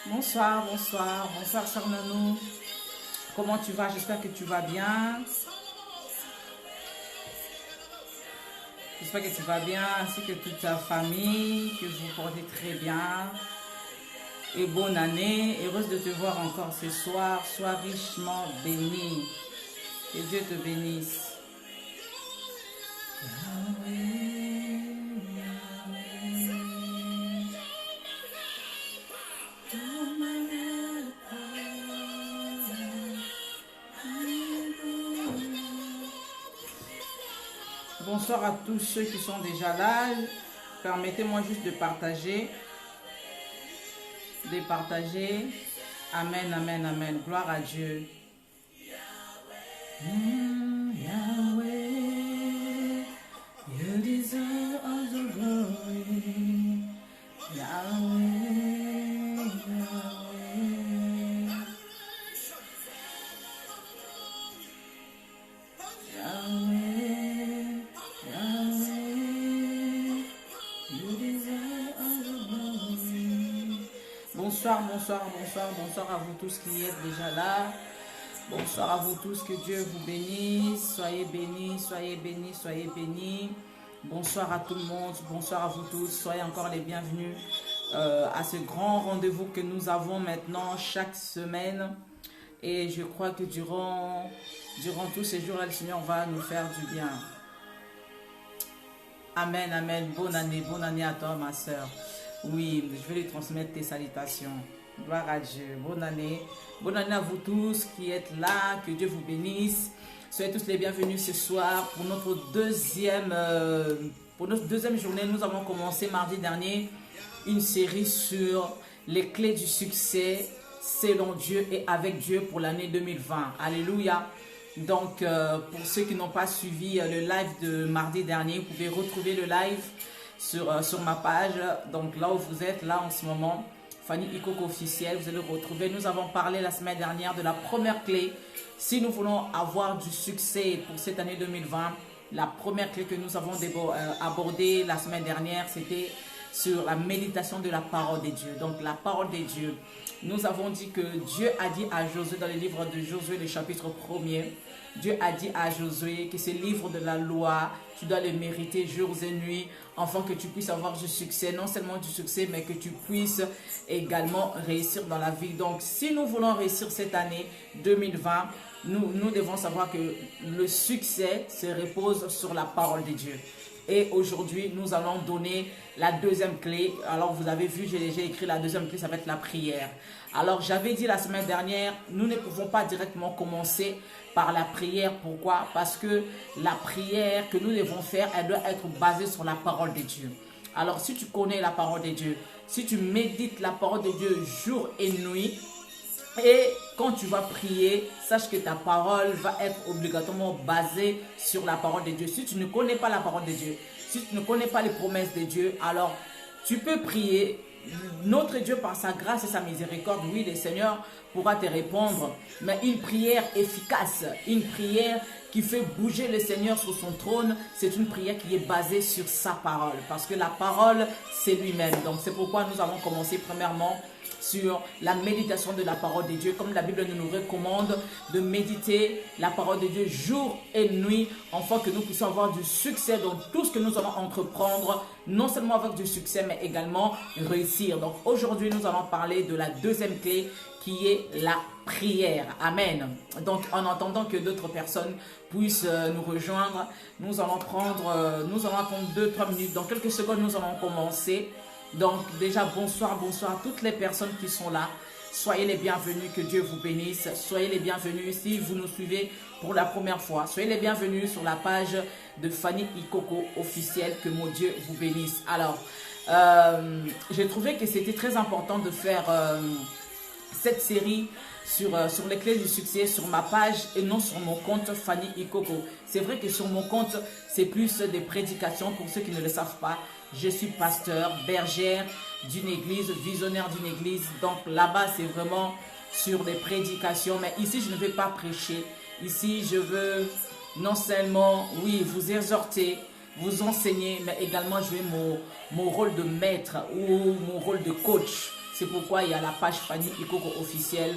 Bonsoir, bonsoir, bonsoir Sœur Nanou. Comment tu vas? J'espère que tu vas bien. J'espère que tu vas bien, ainsi que toute ta famille, que vous portez très bien. Et bonne année. Heureuse de te voir encore ce soir. Sois richement béni. Que Dieu te bénisse. Bonsoir à tous ceux qui sont déjà là. Permettez-moi juste de partager. De partager. Amen, amen, amen. Gloire à Dieu. Yahweh, you deserve all the glory. Yahweh, Yahweh. Yahweh. Bonsoir, bonsoir, bonsoir, bonsoir à vous tous qui êtes déjà là. Bonsoir à vous tous, que Dieu vous bénisse. Soyez bénis, soyez bénis, soyez bénis. Bonsoir à tout le monde, bonsoir à vous tous. Soyez encore les bienvenus à ce grand rendez-vous que nous avons maintenant chaque semaine. Et je crois que durant tous ces jours-là, le Seigneur va nous faire du bien. Amen, amen. Bonne année à toi, ma soeur. Oui, je vais lui transmettre tes salutations. Gloire à Dieu. Bonne année. Bonne année à vous tous qui êtes là. Que Dieu vous bénisse. Soyez tous les bienvenus ce soir pour notre deuxième journée. Nous avons commencé mardi dernier une série sur les clés du succès selon Dieu et avec Dieu pour l'année 2020. Alléluia. Donc, pour ceux qui n'ont pas suivi le live de mardi dernier, vous pouvez retrouver le live sur ma page. Donc là où vous êtes, là en ce moment, Fanny Ikoko officiel, vous allez le retrouver. Nous avons parlé la semaine dernière de la première clé. Si nous voulons avoir du succès pour cette année 2020, la première clé que nous avons abordée la semaine dernière, c'était sur la méditation de la parole de Dieu. Donc la parole de Dieu. Nous avons dit que Dieu a dit à Josué dans le livre de Josué, le chapitre 1er, Dieu a dit à Josué que ce livre de la loi, tu dois le mériter jours et nuits, afin que tu puisses avoir du succès, non seulement du succès, mais que tu puisses également réussir dans la vie. Donc, si nous voulons réussir cette année 2020, nous devons savoir que le succès se repose sur la parole de Dieu. Et aujourd'hui, nous allons donner la deuxième clé. Alors, vous avez vu, j'ai déjà écrit la deuxième clé, ça va être la prière. Alors, j'avais dit la semaine dernière, nous ne pouvons pas directement commencer par la prière. Pourquoi? Parce que la prière que nous devons faire, elle doit être basée sur la parole de Dieu. Alors, si tu connais la parole de Dieu, si tu médites la parole de Dieu jour et nuit, et quand tu vas prier, sache que ta parole va être obligatoirement basée sur la parole de Dieu. Si tu ne connais pas la parole de Dieu, si tu ne connais pas les promesses de Dieu, alors tu peux prier. Notre Dieu, par sa grâce et sa miséricorde, oui, le Seigneur pourra te répondre. Mais une prière efficace, une prière qui fait bouger le Seigneur sur son trône, c'est une prière qui est basée sur sa parole. Parce que la parole, c'est lui-même. Donc c'est pourquoi nous allons commencer premièrement sur la méditation de la parole de Dieu, comme la Bible nous recommande de méditer la parole de Dieu jour et nuit, afin que nous puissions avoir du succès dans tout ce que nous allons entreprendre, non seulement avec du succès, mais également réussir. Donc aujourd'hui, nous allons parler de la deuxième clé qui est la prière. Amen. Donc en attendant que d'autres personnes puissent nous rejoindre, nous allons attendre 2-3 minutes. Dans quelques secondes, nous allons commencer. Donc déjà, bonsoir à toutes les personnes qui sont là. Soyez les bienvenus, que Dieu vous bénisse. Soyez les bienvenus si vous nous suivez pour la première fois. Soyez les bienvenus sur la page de Fanny Ikoko officielle. Que mon Dieu vous bénisse. Alors, j'ai trouvé que c'était très important de faire cette série sur les clés du succès sur ma page et non sur mon compte Fanny Ikoko. C'est vrai que sur mon compte, c'est plus des prédications pour ceux qui ne le savent pas. Je suis pasteur, bergère d'une église, visionnaire d'une église. Donc là-bas, c'est vraiment sur des prédications. Mais ici, je ne vais pas prêcher. Ici, je veux non seulement, oui, vous exhorter, vous enseigner, mais également jouer mon rôle de maître ou mon rôle de coach. C'est pourquoi il y a la page Fanny Ikoko officielle.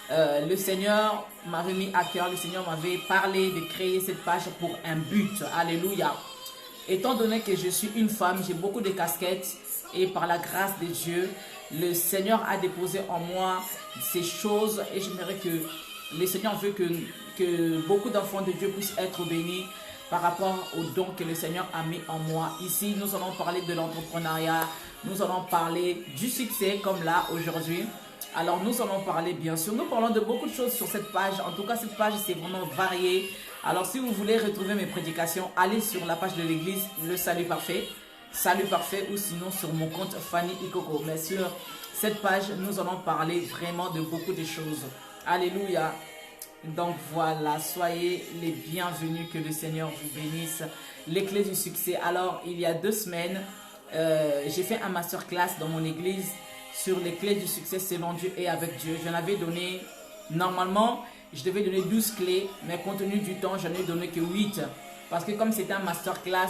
Le Seigneur m'avait mis à cœur, le Seigneur m'avait parlé de créer cette page pour un but. Alléluia. Étant donné que je suis une femme, j'ai beaucoup de casquettes et par la grâce de Dieu, le Seigneur a déposé en moi ces choses et j'aimerais que le Seigneur veut que beaucoup d'enfants de Dieu puissent être bénis par rapport aux dons que le Seigneur a mis en moi. Ici, nous allons parler de l'entrepreneuriat, nous allons parler du succès comme là aujourd'hui. Alors nous allons parler bien sûr, nous parlons de beaucoup de choses sur cette page. En tout cas, cette page c'est vraiment varié. Alors si vous voulez retrouver mes prédications, allez sur la page de l'église, le Salut Parfait, ou sinon sur mon compte Fanny Ikoko. Mais sur cette page, nous allons parler vraiment de beaucoup de choses. Alléluia. Donc voilà, soyez les bienvenus, que le Seigneur vous bénisse. Les clés du succès. Alors il y a 2 semaines, j'ai fait un masterclass dans mon église sur les clés du succès selon Dieu et avec Dieu. J'en avais donné, normalement, je devais donner 12 clés, mais compte tenu du temps, j'en ai donné que 8. Parce que comme c'était un masterclass,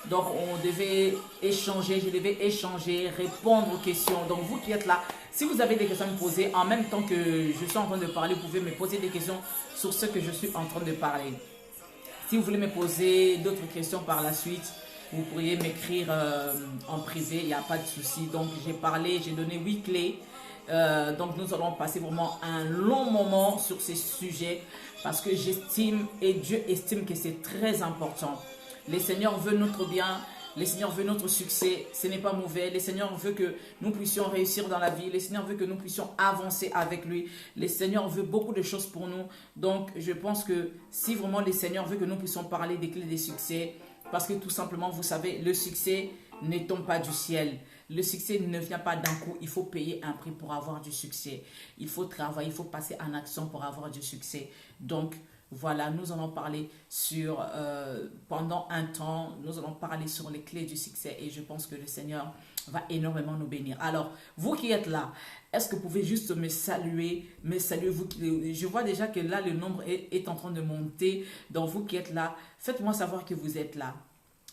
donc on devait échanger, je devais échanger, répondre aux questions. Donc vous qui êtes là, si vous avez des questions à me poser, en même temps que je suis en train de parler, vous pouvez me poser des questions sur ce que je suis en train de parler. Si vous voulez me poser d'autres questions par la suite, vous pourriez m'écrire en privé, il n'y a pas de souci. Donc j'ai parlé, j'ai donné 8 clés. Donc nous allons passer vraiment un long moment sur ces sujets parce que j'estime et Dieu estime que c'est très important. Le Seigneur veut notre bien, le Seigneur veut notre succès, ce n'est pas mauvais. Le Seigneur veut que nous puissions réussir dans la vie, le Seigneur veut que nous puissions avancer avec lui. Le Seigneur veut beaucoup de choses pour nous. Donc je pense que si vraiment le Seigneur veut que nous puissions parler des clés des succès, parce que tout simplement, vous savez, le succès ne tombe pas du ciel. Le succès ne vient pas d'un coup. Il faut payer un prix pour avoir du succès. Il faut travailler, il faut passer en action pour avoir du succès. Donc, voilà, nous allons parler sur, pendant un temps, nous allons parler sur les clés du succès. Et je pense que le Seigneur va énormément nous bénir. Alors, vous qui êtes là, est-ce que vous pouvez juste me saluer, vous, je vois déjà que là, le nombre est en train de monter. Donc, vous qui êtes là, faites-moi savoir que vous êtes là.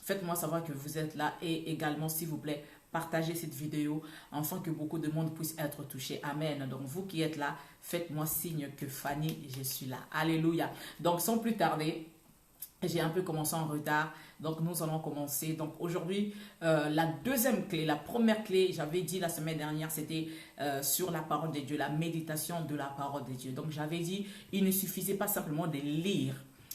Faites-moi savoir que vous êtes là. Et également, s'il vous plaît, partagez cette vidéo afin que beaucoup de monde puisse être touché. Amen. Donc, vous qui êtes là, faites-moi signe que Fanny, je suis là. Alléluia. Donc, sans plus tarder, j'ai un peu commencé en retard, donc nous allons commencer. Donc aujourd'hui, la deuxième clé, la première clé, j'avais dit la semaine dernière, c'était sur la parole de Dieu, la méditation de la parole de Dieu. Donc j'avais dit, il ne suffisait pas simplement de lire,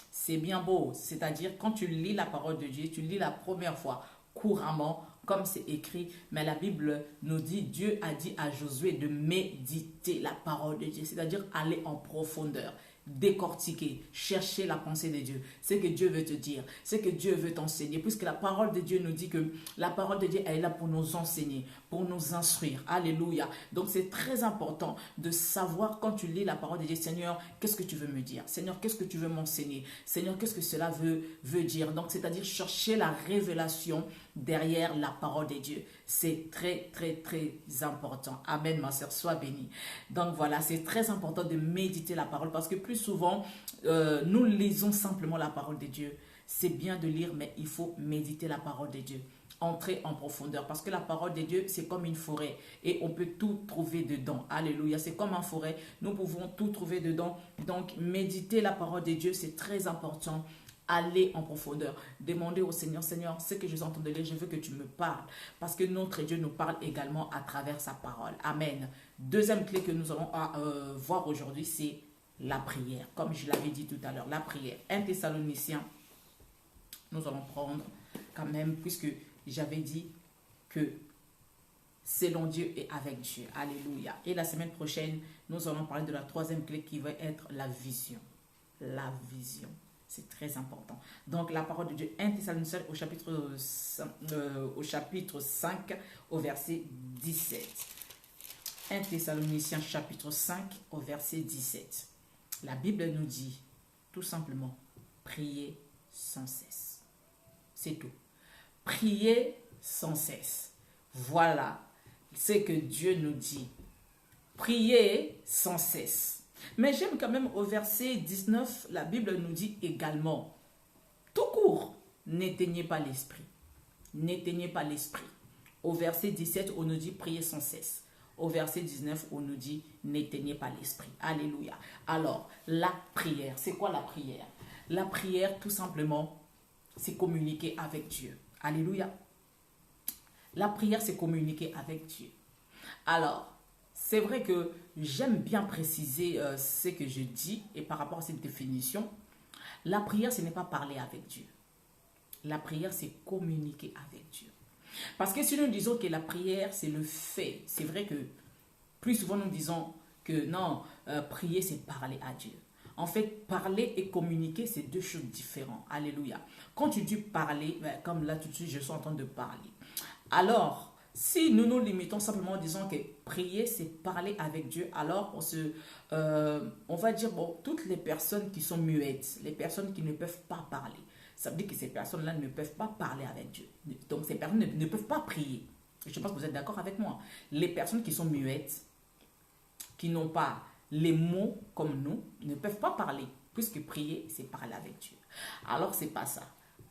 c'est bien beau, c'est-à-dire quand tu lis la parole de Dieu, tu lis la première fois couramment, comme c'est écrit, mais la Bible nous dit, Dieu a dit à Josué de méditer la parole de Dieu, c'est-à-dire aller en profondeur. Décortiquer, chercher la pensée de Dieu, ce que Dieu veut te dire, ce que Dieu veut t'enseigner, puisque la parole de Dieu nous dit que la parole de Dieu elle est là pour nous enseigner, pour nous instruire. Alléluia. Donc c'est très important de savoir quand tu lis la parole de Dieu, Seigneur, qu'est-ce que tu veux me dire? Seigneur, qu'est-ce que tu veux m'enseigner? Seigneur, qu'est-ce que cela veut dire? Donc c'est-à-dire chercher la révélation derrière la parole de Dieu. C'est très, très, très important. Amen, ma soeur, sois bénie. Donc voilà, c'est très important de méditer la parole parce que plus souvent, nous lisons simplement la parole de Dieu. C'est bien de lire, mais il faut méditer la parole de Dieu. Entrer en profondeur. Parce que la parole de Dieu, c'est comme une forêt. Et on peut tout trouver dedans. Alléluia. C'est comme une forêt. Nous pouvons tout trouver dedans. Donc, méditer la parole de Dieu, c'est très important. Aller en profondeur. Demandez au Seigneur, Seigneur, ce que je suis en train de lire, je veux que tu me parles. Parce que notre Dieu nous parle également à travers sa parole. Amen. Deuxième clé que nous allons voir aujourd'hui, c'est la prière. Comme je l'avais dit tout à l'heure, la prière. 1 Thessaloniciens, nous allons prendre quand même, puisque j'avais dit que selon Dieu et avec Dieu. Alléluia. Et la semaine prochaine, nous allons parler de la troisième clé qui va être la vision. La vision. C'est très important. Donc, la parole de Dieu, 1 Thessaloniciens au chapitre 5, au verset 17. 1 Thessaloniciens chapitre 5, au verset 17. La Bible nous dit, tout simplement, priez sans cesse. C'est tout. Priez sans cesse. Voilà ce que Dieu nous dit. Priez sans cesse. Mais j'aime quand même au verset 19, la Bible nous dit également, tout court, n'éteignez pas l'esprit. N'éteignez pas l'esprit. Au verset 17, on nous dit priez sans cesse. Au verset 19, on nous dit n'éteignez pas l'esprit. Alléluia. Alors, la prière, c'est quoi la prière? La prière, tout simplement, c'est communiquer avec Dieu. Alléluia. La prière, c'est communiquer avec Dieu. Alors, c'est vrai que j'aime bien préciser ce que je dis et par rapport à cette définition, la prière, ce n'est pas parler avec Dieu. La prière, c'est communiquer avec Dieu. Parce que si nous disons que la prière, c'est le fait, c'est vrai que plus souvent nous disons que non, prier, c'est parler à Dieu. En fait, parler et communiquer, c'est deux choses différentes. Alléluia. Quand tu dis parler, comme là tout de suite, je suis en train de parler. Alors, si nous nous limitons simplement en disant que prier, c'est parler avec Dieu, alors on va dire, bon, toutes les personnes qui sont muettes, les personnes qui ne peuvent pas parler, ça veut dire que ces personnes-là ne peuvent pas parler avec Dieu. Donc, ces personnes ne peuvent pas prier. Je pense que vous êtes d'accord avec moi. Les personnes qui sont muettes, qui n'ont pas les mots comme nous, ne peuvent pas parler, puisque prier, c'est parler avec Dieu. Alors, c'est pas ça.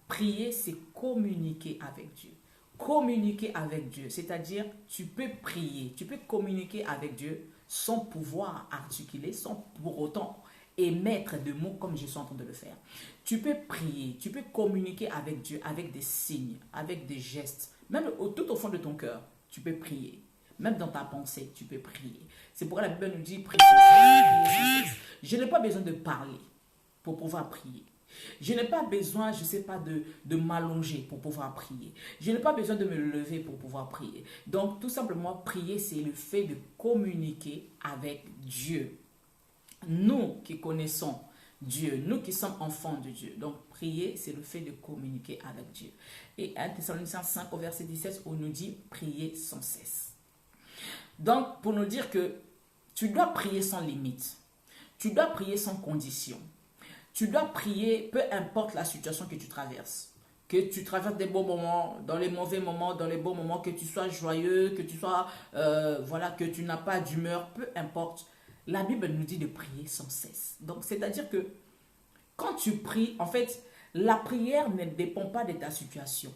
Prier, c'est communiquer avec Dieu. Communiquer avec Dieu, c'est-à-dire tu peux prier, tu peux communiquer avec Dieu sans pouvoir articuler, sans pour autant émettre de mots comme je suis en train de le faire. Tu peux prier, tu peux communiquer avec Dieu avec des signes, avec des gestes, même tout au fond de ton cœur, tu peux prier. Même dans ta pensée, tu peux prier. C'est pourquoi la Bible nous dit, prie sans cesse. Je n'ai pas besoin de parler pour pouvoir prier. Je n'ai pas besoin, je ne sais pas, de m'allonger pour pouvoir prier. Je n'ai pas besoin de me lever pour pouvoir prier. Donc, tout simplement, prier, c'est le fait de communiquer avec Dieu. Nous qui connaissons Dieu, nous qui sommes enfants de Dieu. Donc, prier, c'est le fait de communiquer avec Dieu. Et 1 Thessaloniciens 5, au verset 17, on nous dit prier sans cesse. Donc, pour nous dire que tu dois prier sans limite. Tu dois prier sans condition. Tu dois prier, peu importe la situation que tu traverses. Que tu traverses des bons moments, dans les mauvais moments, dans les bons moments, que tu sois joyeux, que tu sois, voilà, que tu n'as pas d'humeur, peu importe. La Bible nous dit de prier sans cesse. Donc, c'est-à-dire que quand tu pries, en fait, la prière ne dépend pas de ta situation.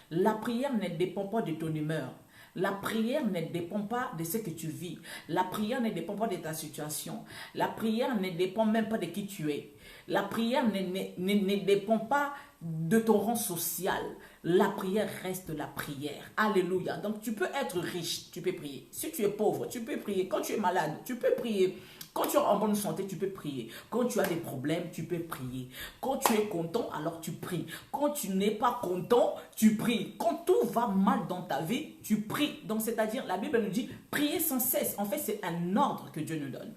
La prière ne dépend pas de ton humeur. La prière ne dépend pas de ce que tu vis. La prière ne dépend pas de ta situation. La prière ne dépend même pas de qui tu es. La prière ne dépend pas de ton rang social. La prière reste la prière. Alléluia. Donc tu peux être riche, tu peux prier. Si tu es pauvre, tu peux prier. Quand tu es malade, tu peux prier. Quand tu es en bonne santé, tu peux prier. Quand tu as des problèmes, tu peux prier. Quand tu es content, alors tu pries. Quand tu n'es pas content, tu pries. Quand tout va mal dans ta vie, tu pries. Donc, c'est-à-dire, la Bible nous dit, prier sans cesse. En fait, c'est un ordre que Dieu nous donne.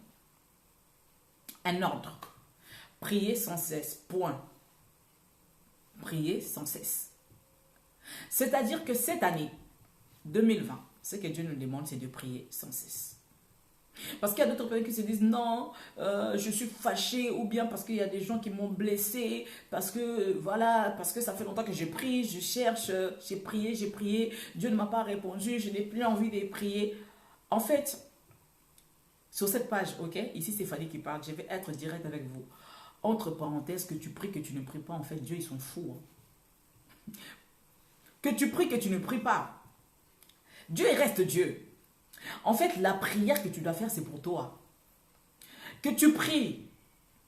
Un ordre. Prier sans cesse. Point. Prier sans cesse. C'est-à-dire que cette année, 2020, ce que Dieu nous demande, c'est de prier sans cesse. Parce qu'il y a d'autres personnes qui se disent non, je suis fâché, ou bien parce qu'il y a des gens qui m'ont blessé, parce que voilà, parce que ça fait longtemps que je prie, je cherche, j'ai prié, Dieu ne m'a pas répondu, je n'ai plus envie de prier. En fait, Sur cette page, ok, ici c'est Fanny qui parle, je vais être direct avec vous. Entre parenthèses, que tu pries, que tu ne pries pas, en fait, Dieu, ils sont fous. Hein. Que tu pries, que tu ne pries pas. Dieu, il reste Dieu. En fait, la prière que tu dois faire, c'est pour toi. Que tu pries,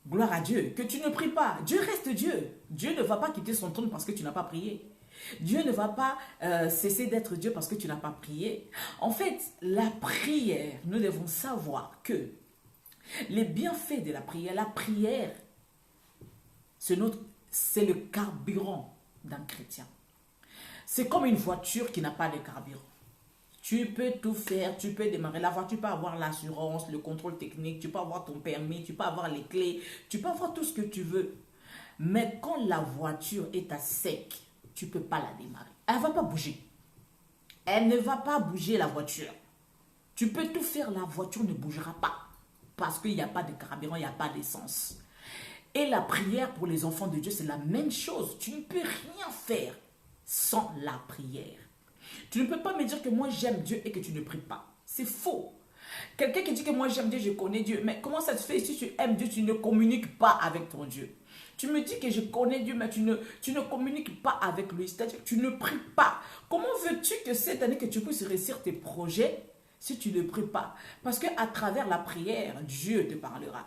gloire à Dieu. Que tu ne pries pas, Dieu reste Dieu. Dieu ne va pas quitter son trône parce que tu n'as pas prié. Dieu ne va pas cesser d'être Dieu parce que tu n'as pas prié. En fait, la prière, nous devons savoir que les bienfaits de la prière, c'est le carburant d'un chrétien. C'est comme une voiture qui n'a pas de carburant. Tu peux tout faire, tu peux démarrer la voiture, tu peux avoir l'assurance, le contrôle technique, tu peux avoir ton permis, tu peux avoir les clés, tu peux avoir tout ce que tu veux. Mais quand la voiture est à sec, tu ne peux pas la démarrer. Elle ne va pas bouger. Elle ne va pas bouger la voiture. Tu peux tout faire, la voiture ne bougera pas. Parce qu'il n'y a pas de carburant, il n'y a pas d'essence. Et la prière pour les enfants de Dieu, c'est la même chose. Tu ne peux rien faire sans la prière. Tu ne peux pas me dire que moi j'aime Dieu et que tu ne pries pas. C'est faux. Quelqu'un qui dit que moi j'aime Dieu, je connais Dieu. Mais comment ça se fait si tu aimes Dieu, tu ne communiques pas avec ton Dieu? Tu me dis que je connais Dieu, mais tu ne communiques pas avec lui. C'est-à-dire que tu ne pries pas. Comment veux-tu que cette année que tu puisses réussir tes projets si tu ne pries pas? Parce qu'à travers la prière, Dieu te parlera.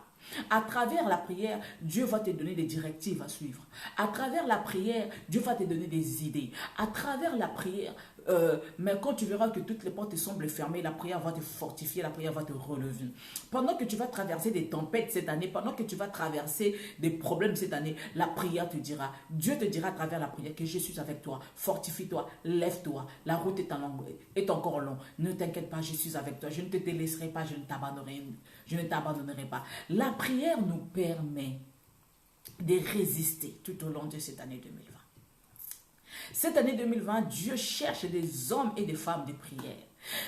À travers la prière, Dieu va te donner des directives à suivre. À travers la prière, Dieu va te donner des idées. À travers la prière, mais quand tu verras que toutes les portes te semblent fermées, la prière va te fortifier, la prière va te relever. Pendant que tu vas traverser des tempêtes cette année, pendant que tu vas traverser des problèmes cette année, la prière te dira, Dieu te dira à travers la prière que je suis avec toi, fortifie-toi, lève-toi, la route est encore longue, ne t'inquiète pas, je suis avec toi, je ne te délaisserai pas, je ne t'abandonnerai pas. La prière nous permet de résister tout au long de cette année 2020. Cette année 2020, Dieu cherche des hommes et des femmes de prière.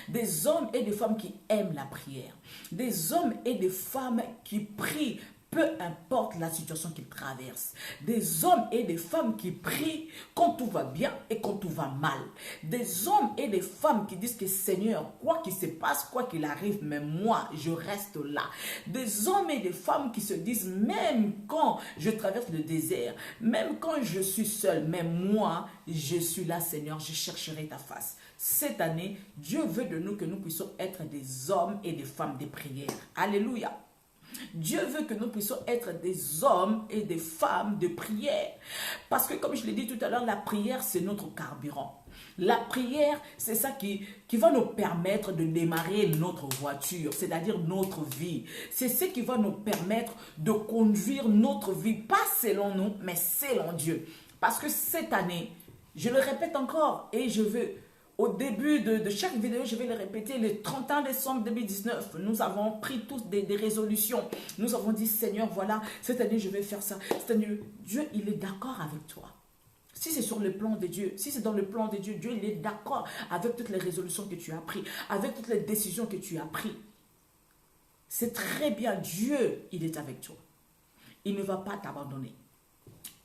Des hommes et des femmes qui aiment la prière. Des hommes et des femmes qui prient, peu importe la situation qu'ils traversent. Des hommes et des femmes qui prient quand tout va bien et quand tout va mal. Des hommes et des femmes qui disent que Seigneur, quoi qu'il se passe, quoi qu'il arrive, mais moi, je reste là. Des hommes et des femmes qui se disent, même quand je traverse le désert, même quand je suis seul, mais moi, je suis là, Seigneur, je chercherai ta face. Cette année, Dieu veut de nous que nous puissions être des hommes et des femmes de prière. Alléluia. Dieu veut que nous puissions être des hommes et des femmes de prière. Parce que comme je l'ai dit tout à l'heure, la prière c'est notre carburant. La prière c'est ça qui va nous permettre de démarrer notre voiture, c'est-à-dire notre vie. C'est ce qui va nous permettre de conduire notre vie, pas selon nous, mais selon Dieu. Parce que cette année, je le répète encore et je veux... Au début de chaque vidéo, je vais le répéter, le 31 décembre 2019, nous avons pris tous des résolutions. Nous avons dit, Seigneur, voilà, cette année, je vais faire ça. Cette année, Dieu, il est d'accord avec toi. Si c'est sur le plan de Dieu, si c'est dans le plan de Dieu, Dieu, il est d'accord avec toutes les résolutions que tu as prises, avec toutes les décisions que tu as prises. C'est très bien, Dieu, il est avec toi. Il ne va pas t'abandonner.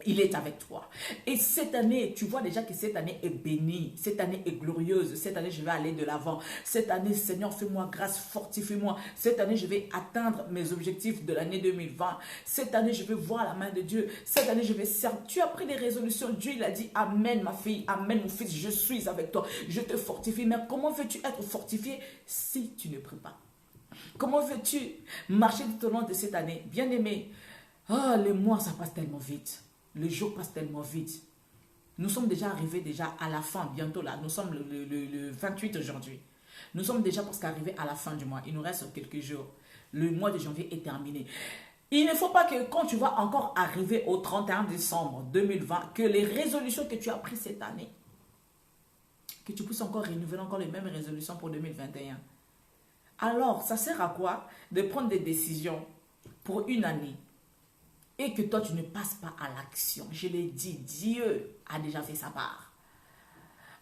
Il est avec toi. Et cette année, tu vois déjà que cette année est bénie. Cette année est glorieuse. Cette année, je vais aller de l'avant. Cette année, Seigneur, fais-moi grâce, fortifie-moi. Cette année, je vais atteindre mes objectifs de l'année 2020. Cette année, je vais voir la main de Dieu. Cette année, je vais servir. Tu as pris des résolutions. Dieu, il a dit, Amen, ma fille. Amen, mon fils. Je suis avec toi. Je te fortifie. Mais comment veux-tu être fortifié si tu ne pries pas? Comment veux-tu marcher tout au long de cette année? Bien-aimé, les mois, ça passe tellement vite. Les jours passent tellement vite. Nous sommes déjà arrivés à la fin, bientôt là. Nous sommes le 28 aujourd'hui. Nous sommes déjà presque arrivés à la fin du mois. Il nous reste quelques jours. Le mois de janvier est terminé. Il ne faut pas que quand tu vas encore arriver au 31 décembre 2020, que les résolutions que tu as prises cette année, que tu puisses encore renouveler encore les mêmes résolutions pour 2021. Alors, ça sert à quoi de prendre des décisions pour une année et que toi, tu ne passes pas à l'action? Je l'ai dit, Dieu a déjà fait sa part.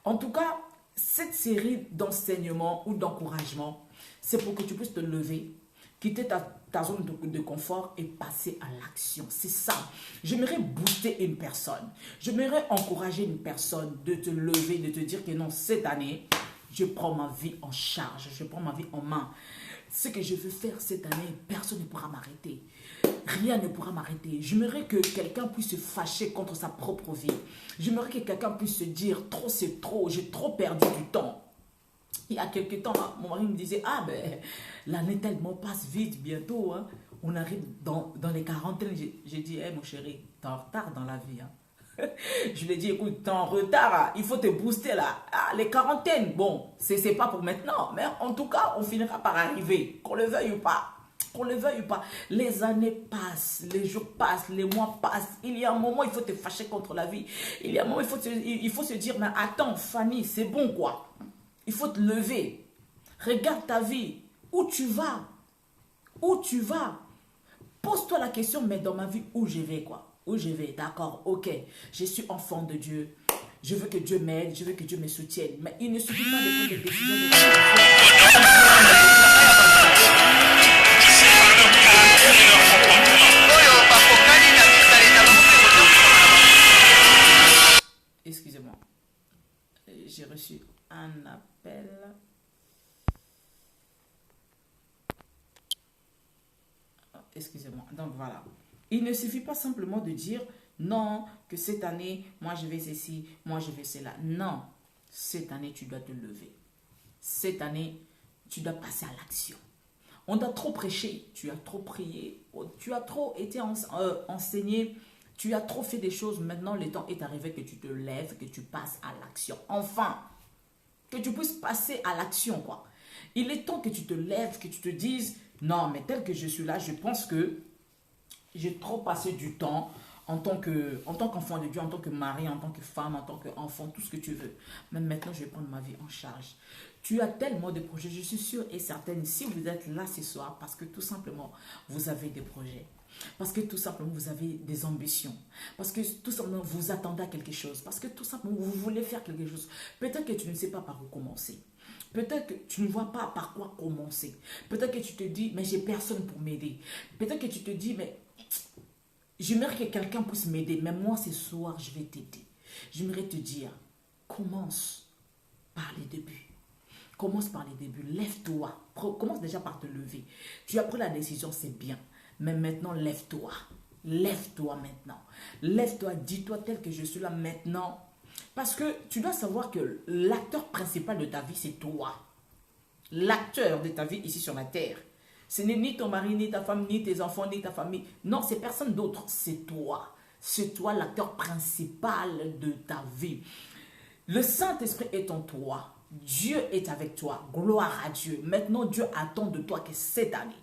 En tout cas, cette série d'enseignements ou d'encouragement, c'est pour que tu puisses te lever, quitter ta zone de confort et passer à l'action. C'est ça. J'aimerais booster une personne. J'aimerais encourager une personne de te lever, de te dire que non, cette année, je prends ma vie en charge. Je prends ma vie en main. ce que je veux faire cette année, personne ne pourra m'arrêter. Rien ne pourra m'arrêter. J'aimerais que quelqu'un puisse se fâcher contre sa propre vie. J'aimerais que quelqu'un puisse se dire, trop c'est trop, j'ai trop perdu du temps. Il y a quelques temps, mon mari me disait, ah ben, l'année tellement passe vite, bientôt, hein. On arrive dans les quarantaines. J'ai dit, hey, mon chéri, t'es en retard dans la vie, hein. Je lui ai dit, écoute, t'es en retard, hein. Il faut te booster là. Ah, les quarantaines, bon, c'est pas pour maintenant, mais en tout cas, on finira par arriver, qu'on le veuille ou pas. Qu'on le veuille ou pas. Les années passent, les jours passent, les mois passent. Il y a un moment, il faut te fâcher contre la vie. Il y a un moment, il faut se dire, mais attends, Fanny, c'est bon quoi. Il faut te lever. Regarde ta vie. Où tu vas? Où tu vas? Pose-toi la question, mais dans ma vie, où je vais quoi? Où je vais? D'accord, ok. Je suis enfant de Dieu. Je veux que Dieu m'aide, je veux que Dieu me soutienne. Mais il ne suffit pas de prendre des décisions Excusez-moi. J'ai reçu un appel. Excusez-moi. Donc voilà. Il ne suffit pas simplement de dire non, que cette année, moi je vais ceci, moi je vais cela. Non. Cette année, tu dois te lever. Cette année, tu dois passer à l'action. On t'a trop prêché, tu as trop prié, tu as trop été enseigné, tu as trop fait des choses. Maintenant, le temps est arrivé que tu te lèves, que tu passes à l'action. Enfin, que tu puisses passer à l'action, quoi. Il est temps que tu te lèves, que tu te dises, non, mais tel que je suis là, je pense que j'ai trop passé du temps en tant qu'enfant de Dieu, en tant que mari, en tant que femme, en tant qu'enfant, tout ce que tu veux. Mais maintenant, je vais prendre ma vie en charge. Tu as tellement de projets, je suis sûre et certaine, si vous êtes là ce soir, parce que tout simplement, vous avez des projets. Parce que tout simplement, vous avez des ambitions. Parce que tout simplement, vous attendez à quelque chose. Parce que tout simplement, vous voulez faire quelque chose. Peut-être que tu ne sais pas par où commencer. Peut-être que tu ne vois pas par quoi commencer. Peut-être que tu te dis, mais j'ai personne pour m'aider. Peut-être que tu te dis, mais j'aimerais que quelqu'un puisse m'aider. Mais moi, ce soir, je vais t'aider. J'aimerais te dire, commence par les débuts. Commence par les débuts. Lève-toi. Commence déjà par te lever. Tu as pris la décision, c'est bien. Mais maintenant, lève-toi. Lève-toi maintenant. Lève-toi, dis-toi tel que je suis là maintenant. Parce que tu dois savoir que l'acteur principal de ta vie, c'est toi. L'acteur de ta vie ici sur la terre. Ce n'est ni ton mari, ni ta femme, ni tes enfants, ni ta famille. Non, c'est personne d'autre. C'est toi. C'est toi l'acteur principal de ta vie. Le Saint-Esprit est en toi. Dieu est avec toi. Gloire à Dieu. Maintenant, Dieu attend de toi que cette année,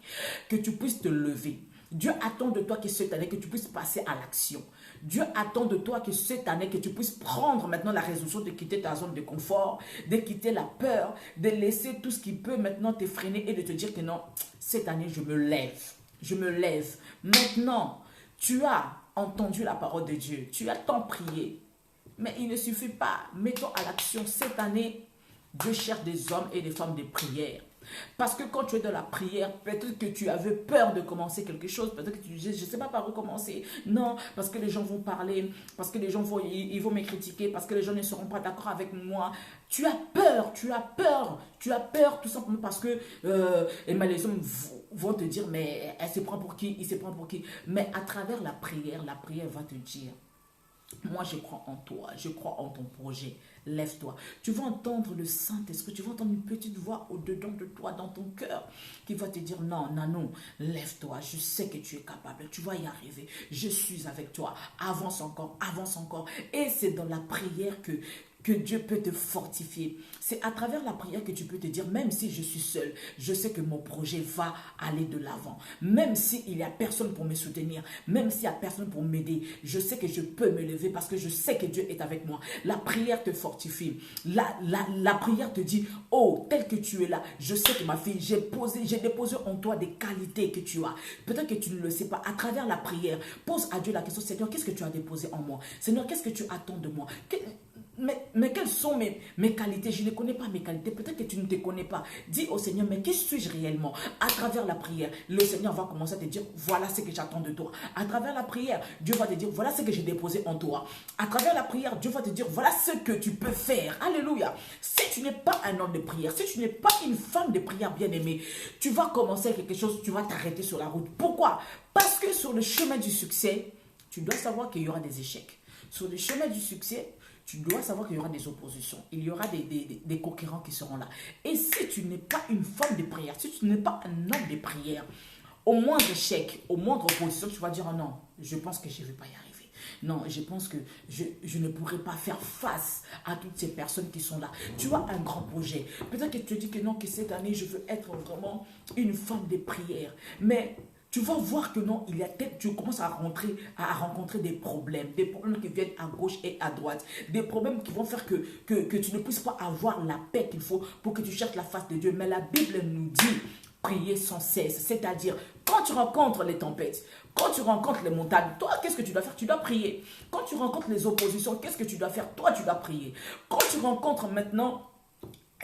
que tu puisses te lever. Dieu attend de toi que cette année, que tu puisses passer à l'action. Dieu attend de toi que cette année, que tu puisses prendre maintenant la résolution de quitter ta zone de confort, de quitter la peur, de laisser tout ce qui peut maintenant te freiner et de te dire que non, cette année, je me lève. Je me lève. Maintenant, tu as entendu la parole de Dieu. Tu as tant prié. Mais il ne suffit pas. Mettons à l'action cette année. Dieu cherche des hommes et des femmes de prière. Parce que quand tu es dans la prière, peut-être que tu avais peur de commencer quelque chose. Peut-être que tu disais, je ne sais pas par où commencer. Non, parce que les gens vont parler. Parce que les gens vont, ils vont me critiquer. Parce que les gens ne seront pas d'accord avec moi. Tu as peur, tu as peur. Tu as peur tout simplement parce que les hommes vont te dire, mais elle se prend pour qui? Il se prend pour qui? Mais à travers la prière va te dire, moi, je crois en toi, je crois en ton projet. Lève-toi. Tu vas entendre le Saint-Esprit, tu vas entendre une petite voix au-dedans de toi, dans ton cœur, qui va te dire, non, Nanon, lève-toi, je sais que tu es capable, tu vas y arriver, je suis avec toi, avance encore, avance encore. Et c'est dans la prière que Dieu peut te fortifier. C'est à travers la prière que tu peux te dire, même si je suis seul, je sais que mon projet va aller de l'avant. Même s'il n'y a personne pour me soutenir, même s'il n'y a personne pour m'aider, je sais que je peux me lever parce que je sais que Dieu est avec moi. La prière te fortifie. La prière te dit, oh, tel que tu es là, je sais que ma fille, j'ai déposé en toi des qualités que tu as. Peut-être que tu ne le sais pas. À travers la prière, pose à Dieu la question, Seigneur, qu'est-ce que tu as déposé en moi? Seigneur, qu'est-ce que tu attends de moi? mais quelles sont mes qualités? Je ne connais pas mes qualités. Peut-être que tu ne te connais pas. Dis au Seigneur, mais qui suis-je réellement? À travers la prière, le Seigneur va commencer à te dire, voilà ce que j'attends de toi. À travers la prière, Dieu va te dire, voilà ce que j'ai déposé en toi. À travers la prière, Dieu va te dire, voilà ce que tu peux faire. Alléluia. Si tu n'es pas un homme de prière, si tu n'es pas une femme de prière bien-aimée, tu vas commencer quelque chose, tu vas t'arrêter sur la route. Pourquoi? Parce que sur le chemin du succès, tu dois savoir qu'il y aura des échecs. Sur le chemin du succès, tu dois savoir qu'il y aura des oppositions. Il y aura des concurrents qui seront là. Et si tu n'es pas une femme de prière, si tu n'es pas un homme de prière, au moindre échec, au moindre opposition, tu vas dire, oh non, je pense que je ne vais pas y arriver. Non, je pense que je ne pourrai pas faire face à toutes ces personnes qui sont là. Tu as un grand projet. Peut-être que tu te dis que non, que cette année, je veux être vraiment une femme de prière. Mais tu vas voir que non, tu commences à rencontrer des problèmes qui viennent à gauche et à droite, des problèmes qui vont faire que tu ne puisses pas avoir la paix qu'il faut pour que tu cherches la face de Dieu. Mais la Bible nous dit, prier sans cesse, c'est-à-dire quand tu rencontres les tempêtes, quand tu rencontres les montagnes, toi, qu'est-ce que tu dois faire? Tu dois prier. Quand tu rencontres les oppositions, qu'est-ce que tu dois faire? Toi, tu dois prier. Quand tu rencontres maintenant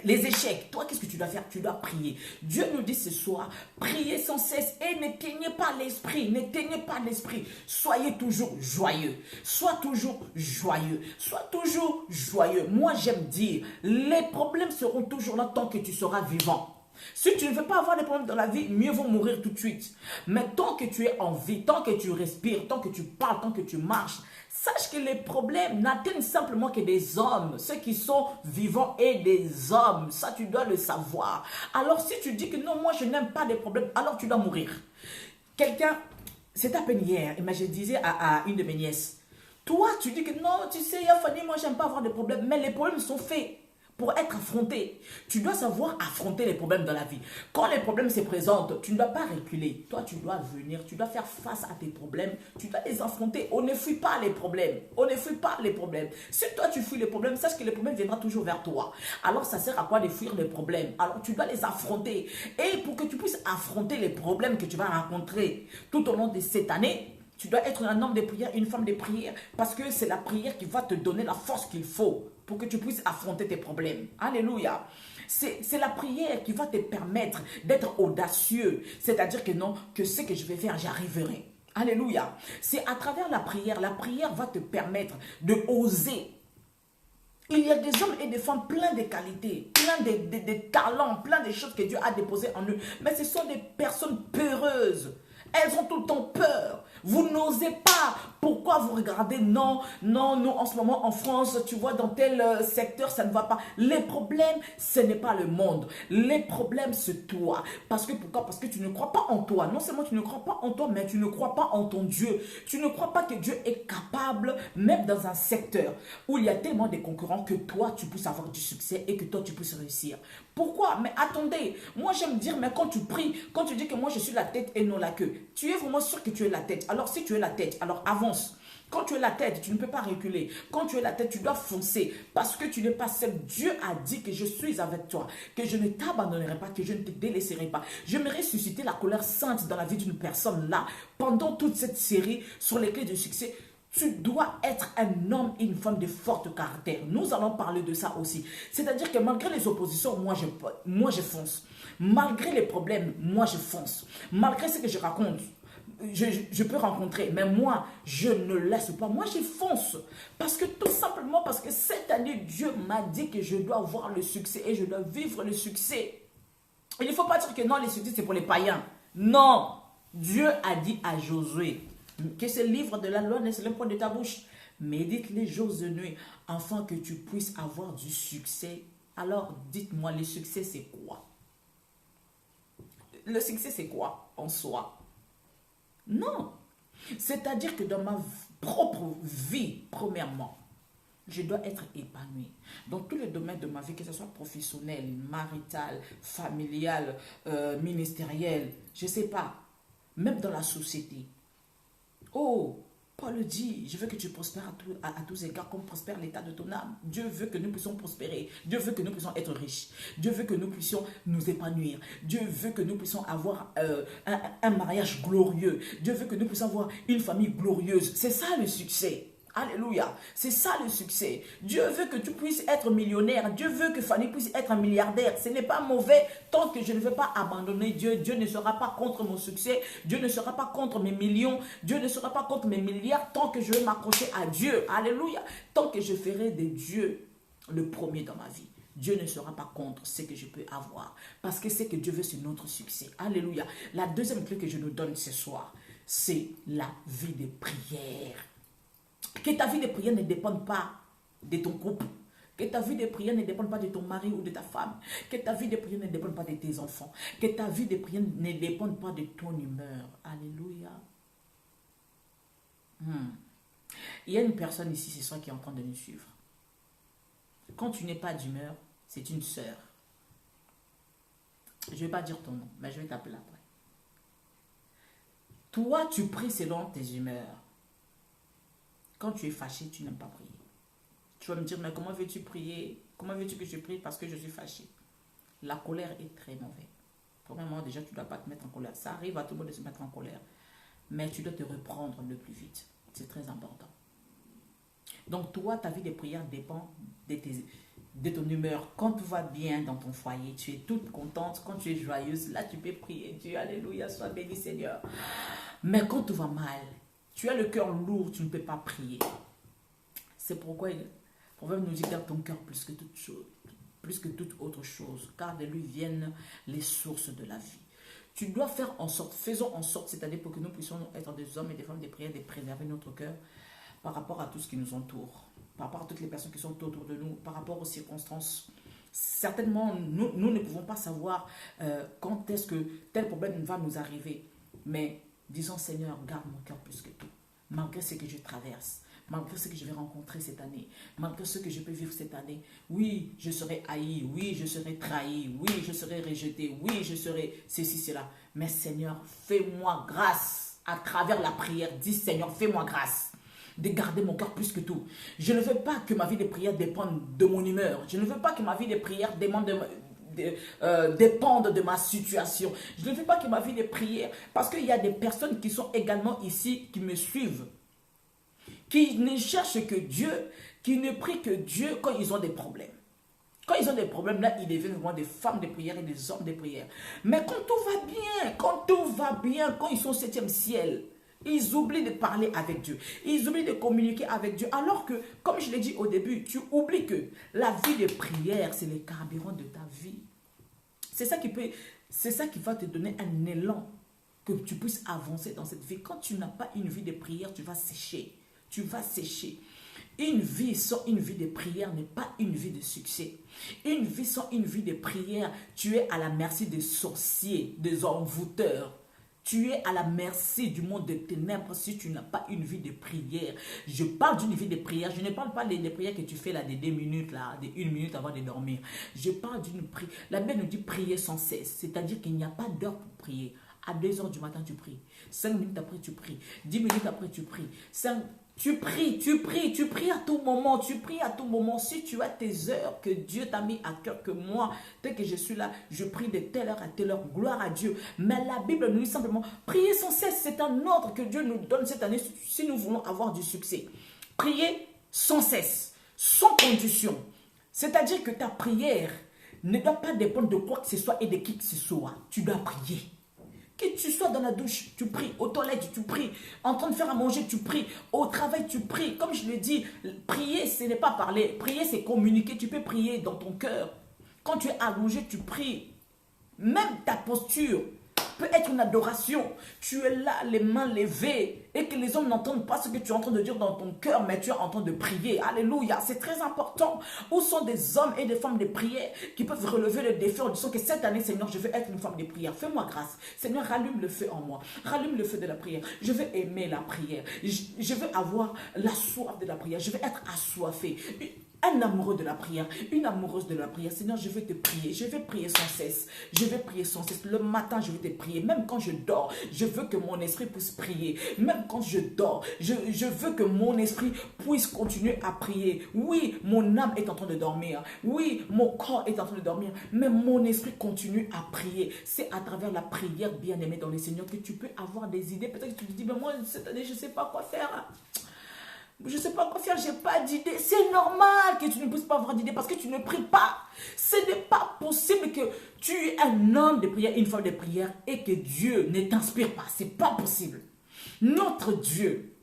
les échecs, toi, qu'est-ce que tu dois faire? Tu dois prier. Dieu nous dit ce soir, priez sans cesse et n'éteignez pas l'esprit. N'éteignez pas l'esprit. Soyez toujours joyeux. Sois toujours joyeux. Sois toujours joyeux. Moi, j'aime dire, les problèmes seront toujours là tant que tu seras vivant. Si tu ne veux pas avoir des problèmes dans la vie, mieux vaut mourir tout de suite. Mais tant que tu es en vie, tant que tu respires, tant que tu parles, tant que tu marches, sache que les problèmes n'atteignent simplement que des hommes. Ceux qui sont vivants et des hommes. Ça, tu dois le savoir. Alors, si tu dis que non, moi, je n'aime pas les problèmes, alors tu dois mourir. Quelqu'un, c'est à peine hier, je disais à une de mes nièces, toi, tu dis que non, tu sais, Fanny, moi, j'aime pas avoir de problèmes, mais les problèmes sont faits pour être affronté. Tu dois savoir affronter les problèmes dans la vie. Quand les problèmes se présentent, tu ne dois pas reculer. Toi, tu dois venir, tu dois faire face à tes problèmes, tu dois les affronter. On ne fuit pas les problèmes. On ne fuit pas les problèmes. Si toi, tu fuis les problèmes, sache que les problèmes viendront toujours vers toi. Alors, ça sert à quoi de fuir les problèmes? Alors, tu dois les affronter. Et pour que tu puisses affronter les problèmes que tu vas rencontrer tout au long de cette année, tu dois être un homme de prière, une femme de prière, parce que c'est la prière qui va te donner la force qu'il faut pour que tu puisses affronter tes problèmes. Alléluia. C'est la prière qui va te permettre d'être audacieux, c'est-à-dire que non, que ce que je vais faire, j'y arriverai. Alléluia. C'est à travers la prière va te permettre de oser. Il y a des hommes et des femmes pleins de qualités, pleins de talents, plein de choses que Dieu a déposées en eux, mais ce sont des personnes peureuses. Elles ont tout le temps peur. Vous n'osez pas. Pourquoi vous regardez? Non, non, nous en ce moment en France, tu vois, dans tel secteur, ça ne va pas. Les problèmes, ce n'est pas le monde. Les problèmes, c'est toi. Parce que pourquoi? Parce que tu ne crois pas en toi. Non seulement tu ne crois pas en toi, mais tu ne crois pas en ton Dieu. Tu ne crois pas que Dieu est capable, même dans un secteur où il y a tellement de concurrents, que toi, tu puisses avoir du succès et que toi, tu puisses réussir. Pourquoi? Mais attendez, moi j'aime dire, mais quand tu pries, quand tu dis que moi je suis la tête et non la queue, tu es vraiment sûr que tu es la tête. Alors si tu es la tête, alors avance. Quand tu es la tête, tu ne peux pas reculer. Quand tu es la tête, tu dois foncer. Parce que tu n'es pas seul. Dieu a dit que je suis avec toi. Que je ne t'abandonnerai pas. Que je ne te délaisserai pas. J'aimerais susciter la colère sainte dans la vie d'une personne là. Pendant toute cette série sur les clés du succès. Tu dois être un homme et une femme de fort caractère. Nous allons parler de ça aussi. C'est-à-dire que malgré les oppositions, moi je fonce. Malgré les problèmes, moi je fonce. Malgré ce que je raconte, je peux rencontrer, mais moi, je ne laisse pas. Moi, je fonce. Parce que tout simplement, parce que cette année, Dieu m'a dit que je dois voir le succès et je dois vivre le succès. Il ne faut pas dire que non, le succès, c'est pour les païens. Non. Dieu a dit à Josué que ce livre de la loi ne se lève point de ta bouche. Médite les jours et nuits afin que tu puisses avoir du succès. Alors, dites-moi, le succès, c'est quoi? Le succès, c'est quoi en soi? Non. C'est-à-dire que dans ma propre vie, premièrement, je dois être épanoui dans tous les domaines de ma vie, que ce soit professionnel, marital, familial, ministériel, je ne sais pas, même dans la société. Oh, Paul dit, je veux que tu prospères à tous égards comme prospère l'état de ton âme. Dieu veut que nous puissions prospérer. Dieu veut que nous puissions être riches. Dieu veut que nous puissions nous épanouir. Dieu veut que nous puissions avoir un mariage glorieux. Dieu veut que nous puissions avoir une famille glorieuse. C'est ça le succès. Alléluia. C'est ça le succès. Dieu veut que tu puisses être millionnaire. Dieu veut que Fanny puisse être un milliardaire. Ce n'est pas mauvais tant que je ne veux pas abandonner Dieu. Dieu ne sera pas contre mon succès. Dieu ne sera pas contre mes millions. Dieu ne sera pas contre mes milliards tant que je vais m'accrocher à Dieu. Alléluia. Tant que je ferai de Dieu le premier dans ma vie. Dieu ne sera pas contre ce que je peux avoir. Parce que ce que Dieu veut, c'est notre succès. Alléluia. La deuxième clé que je nous donne ce soir, c'est la vie de prière. Que ta vie de prière ne dépende pas de ton couple. Que ta vie de prière ne dépende pas de ton mari ou de ta femme. Que ta vie de prière ne dépende pas de tes enfants. Que ta vie de prière ne dépende pas de ton humeur. Alléluia. Il y a une personne ici ce soir qui est en train de nous suivre. Quand tu n'es pas d'humeur, c'est une sœur. Je ne vais pas dire ton nom, mais je vais t'appeler après. Toi, tu pries selon tes humeurs. Quand tu es fâché, tu n'aimes pas prier. Tu vas me dire, mais comment veux-tu prier? Comment veux-tu que je prie parce que je suis fâché? La colère est très mauvaise. Premièrement, déjà, tu ne dois pas te mettre en colère. Ça arrive à tout le monde de se mettre en colère. Mais tu dois te reprendre le plus vite. C'est très important. Donc, toi, ta vie de prière dépend de ton humeur. Quand tout va bien dans ton foyer, tu es toute contente. Quand tu es joyeuse, là, tu peux prier Dieu. Alléluia, sois béni, Seigneur. Mais quand tout va mal, tu as le cœur lourd, tu ne peux pas prier. C'est pourquoi le proverbe nous dit garde ton cœur plus que toute chose, plus que toute autre chose, car de lui viennent les sources de la vie. Tu dois faire en sorte, faisons en sorte, c'est-à-dire pour que nous puissions être des hommes et des femmes de prière, de préserver notre cœur par rapport à tout ce qui nous entoure, par rapport à toutes les personnes qui sont autour de nous, par rapport aux circonstances. Certainement, nous ne pouvons pas savoir quand est-ce que tel problème va nous arriver, mais disons, Seigneur, garde mon cœur plus que tout, malgré ce que je traverse, malgré ce que je vais rencontrer cette année, malgré ce que je peux vivre cette année. Oui, je serai haï, oui, je serai trahi, oui, je serai rejeté, oui, je serai ceci, cela. Mais Seigneur, fais-moi grâce à travers la prière. Dis, Seigneur, fais-moi grâce de garder mon cœur plus que tout. Je ne veux pas que ma vie de prière dépende de mon humeur. Je ne veux pas que ma vie de prière dépendre de ma situation. Je ne veux pas que ma vie de prière, parce qu'il y a des personnes qui sont également ici, qui me suivent, qui ne cherchent que Dieu, qui ne prient que Dieu quand ils ont des problèmes. Quand ils ont des problèmes, là, ils deviennent vraiment des femmes de prière et des hommes de prière. Mais quand tout va bien, quand ils sont au 7e ciel, ils oublient de parler avec Dieu. Ils oublient de communiquer avec Dieu. Alors que, comme je l'ai dit au début, tu oublies que la vie de prière, c'est le carburant de ta vie. C'est ça qui va te donner un élan que tu puisses avancer dans cette vie. Quand tu n'as pas une vie de prière, tu vas sécher. Tu vas sécher. Une vie sans une vie de prière n'est pas une vie de succès. Une vie sans une vie de prière, tu es à la merci des sorciers, des envoûteurs. Tu es à la merci du monde des ténèbres si tu n'as pas une vie de prière. Je parle d'une vie de prière. Je ne parle pas des prières que tu fais là, de 2 minutes, là, de 1 minute avant de dormir. Je parle d'une prière. La Bible nous dit prier sans cesse. C'est-à-dire qu'il n'y a pas d'heure pour prier. À 2 h du matin, tu pries. 5 minutes après, tu pries. 10 minutes après, tu pries. Tu pries à tout moment, tu pries à tout moment. Si tu as tes heures que Dieu t'a mis à cœur, que moi, dès que je suis là, je prie de telle heure à telle heure, gloire à Dieu. Mais la Bible nous dit simplement, prier sans cesse, c'est un ordre que Dieu nous donne cette année si nous voulons avoir du succès. Prier sans cesse, sans condition. C'est-à-dire que ta prière ne doit pas dépendre de quoi que ce soit et de qui que ce soit. Tu dois prier. Que tu sois dans la douche, tu pries. Aux toilettes, tu pries. En train de faire à manger, tu pries. Au travail, tu pries. Comme je le dis, prier, ce n'est pas parler. Prier, c'est communiquer. Tu peux prier dans ton cœur. Quand tu es allongé, tu pries. Même ta posture peut être une adoration. Tu es là, les mains levées, et que les hommes n'entendent pas ce que tu es en train de dire dans ton cœur, mais tu es en train de prier. Alléluia, c'est très important. Où sont des hommes et des femmes de prière qui peuvent relever le défi en disant que cette année, Seigneur, je veux être une femme de prière. Fais-moi grâce. Seigneur, rallume le feu en moi. Rallume le feu de la prière. Je veux aimer la prière. Je veux avoir la soif de la prière. Je veux être assoiffé. Un amoureux de la prière, une amoureuse de la prière. Seigneur, je veux te prier. Je vais prier sans cesse. Je vais prier sans cesse. Le matin, je vais te prier. Même quand je dors, je veux que mon esprit puisse prier. Même quand je dors, je veux que mon esprit puisse continuer à prier. Oui, mon âme est en train de dormir. Oui, mon corps est en train de dormir. Mais mon esprit continue à prier. C'est à travers la prière, bien-aimée dans le Seigneur, que tu peux avoir des idées. Peut-être que tu te dis, mais moi, cette année, je ne sais pas quoi faire. Je ne sais pas quoi faire, je n'ai pas d'idée. C'est normal que tu ne puisses pas avoir d'idée parce que tu ne pries pas. Ce n'est pas possible que tu es un homme de prière, une femme de prière et que Dieu ne t'inspire pas. Ce n'est pas possible. Notre Dieu,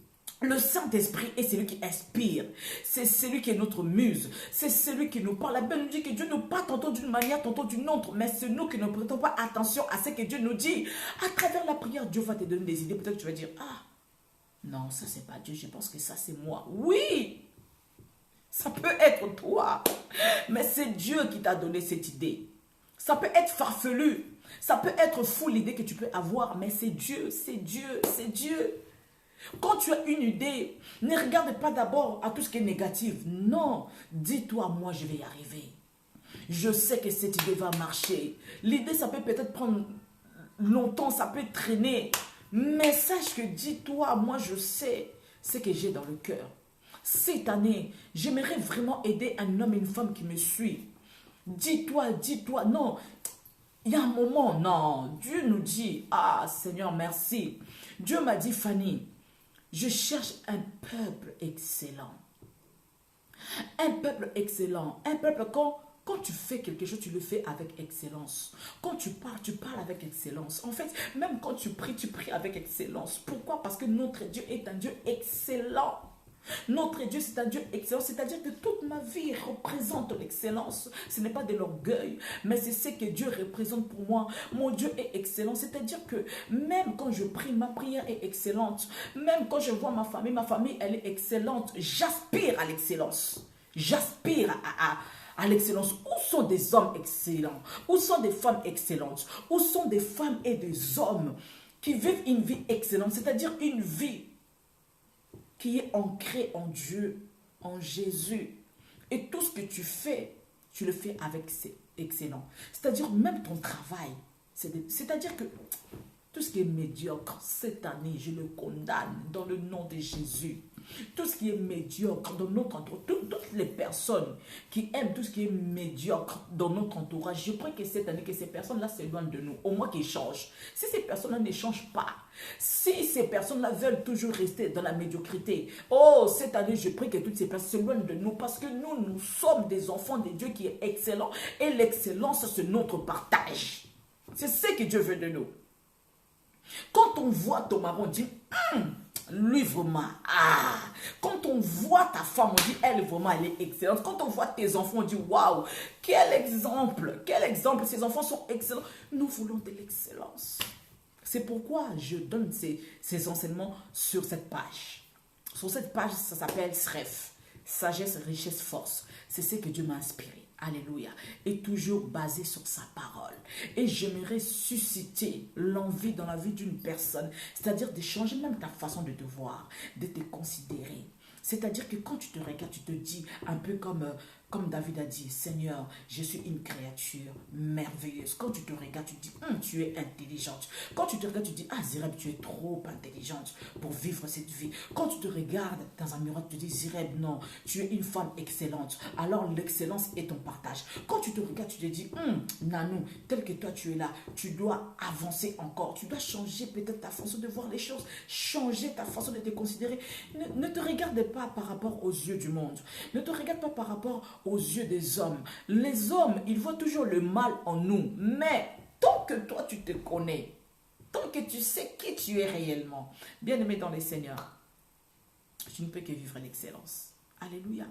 le Saint-Esprit est celui qui inspire. C'est celui qui est notre muse. C'est celui qui nous parle. La Bible nous dit que Dieu nous parle tantôt d'une manière, tantôt d'une autre. Mais c'est nous qui ne prêtons pas attention à ce que Dieu nous dit. À travers la prière, Dieu va te donner des idées. Peut-être que tu vas dire, ah, non, ça c'est pas Dieu. Je pense que ça c'est moi. Oui, ça peut être toi. Mais c'est Dieu qui t'a donné cette idée. Ça peut être farfelu. Ça peut être fou l'idée que tu peux avoir. Mais c'est Dieu, c'est Dieu, c'est Dieu. Quand tu as une idée, ne regarde pas d'abord à tout ce qui est négatif. Non, dis-toi, moi je vais y arriver. Je sais que cette idée va marcher. L'idée, ça peut peut-être prendre longtemps, ça peut traîner. Mais sache que dis-toi, moi je sais ce que j'ai dans le cœur. Cette année, j'aimerais vraiment aider un homme et une femme qui me suit. Dis-toi, non. Il y a un moment, non. Dieu nous dit, ah Seigneur, merci. Dieu m'a dit, Fanny, je cherche un peuple excellent. Un peuple excellent. Un peuple quand tu fais quelque chose, tu le fais avec excellence. Quand tu parles avec excellence. En fait, même quand tu pries avec excellence. Pourquoi? Parce que notre Dieu est un Dieu excellent. Notre Dieu, c'est un Dieu excellent. C'est-à-dire que toute ma vie représente l'excellence. Ce n'est pas de l'orgueil, mais c'est ce que Dieu représente pour moi. Mon Dieu est excellent. C'est-à-dire que même quand je prie, ma prière est excellente. Même quand je vois ma famille, elle est excellente. J'aspire à l'excellence. J'aspire à l'excellence. Où sont des hommes excellents? Où sont des femmes excellentes? Où sont des femmes et des hommes qui vivent une vie excellente? C'est-à-dire une vie qui est ancré en Dieu, en Jésus. Et tout ce que tu fais, tu le fais avec excellent. C'est-à-dire même ton travail. C'est-à-dire que tout ce qui est médiocre, cette année, je le condamne dans le nom de Jésus. Tout ce qui est médiocre dans notre entourage, toutes les personnes qui aiment tout ce qui est médiocre dans notre entourage, je prie que cette année, que ces personnes-là s'éloignent de nous, au moins qu'ils changent. Si ces personnes-là ne changent pas, si ces personnes-là veulent toujours rester dans la médiocrité, oh, cette année, je prie que toutes ces personnes s'éloignent de nous parce que nous sommes des enfants de Dieu qui est excellent et l'excellence, c'est notre partage. C'est ce que Dieu veut de nous. Quand on voit ton mari, on dit, lui vraiment, ah. Quand on voit ta femme, on dit, elle vraiment, elle est excellente. Quand on voit tes enfants, on dit, waouh, quel exemple, ces enfants sont excellents. Nous voulons de l'excellence. C'est pourquoi je donne ces enseignements sur cette page. Sur cette page, ça s'appelle SREF, sagesse, richesse, force. C'est ce que Dieu m'a inspiré. Alléluia. Et toujours basé sur sa parole. Et j'aimerais susciter l'envie dans la vie d'une personne. C'est-à-dire de changer même ta façon de te voir, de te considérer. C'est-à-dire que quand tu te regardes, tu te dis un peu comme David a dit, Seigneur, je suis une créature merveilleuse. Quand tu te regardes, tu te dis, tu es intelligente. Quand tu te regardes, tu te dis, ah Zireb, tu es trop intelligente pour vivre cette vie. Quand tu te regardes dans un miroir, tu te dis, Zireb, non, tu es une femme excellente. Alors l'excellence est ton partage. Quand tu te regardes, tu te dis, Nanou, tel que toi tu es là, tu dois avancer encore. Tu dois changer peut-être ta façon de voir les choses, changer ta façon de te considérer. Ne te regarde pas par rapport aux yeux du monde. Ne te regarde pas par rapport aux yeux des hommes. Les hommes, ils voient toujours le mal en nous. Mais tant que toi, tu te connais, tant que tu sais qui tu es réellement, bien-aimé dans les Seigneurs, tu ne peux que vivre l'excellence. Alléluia.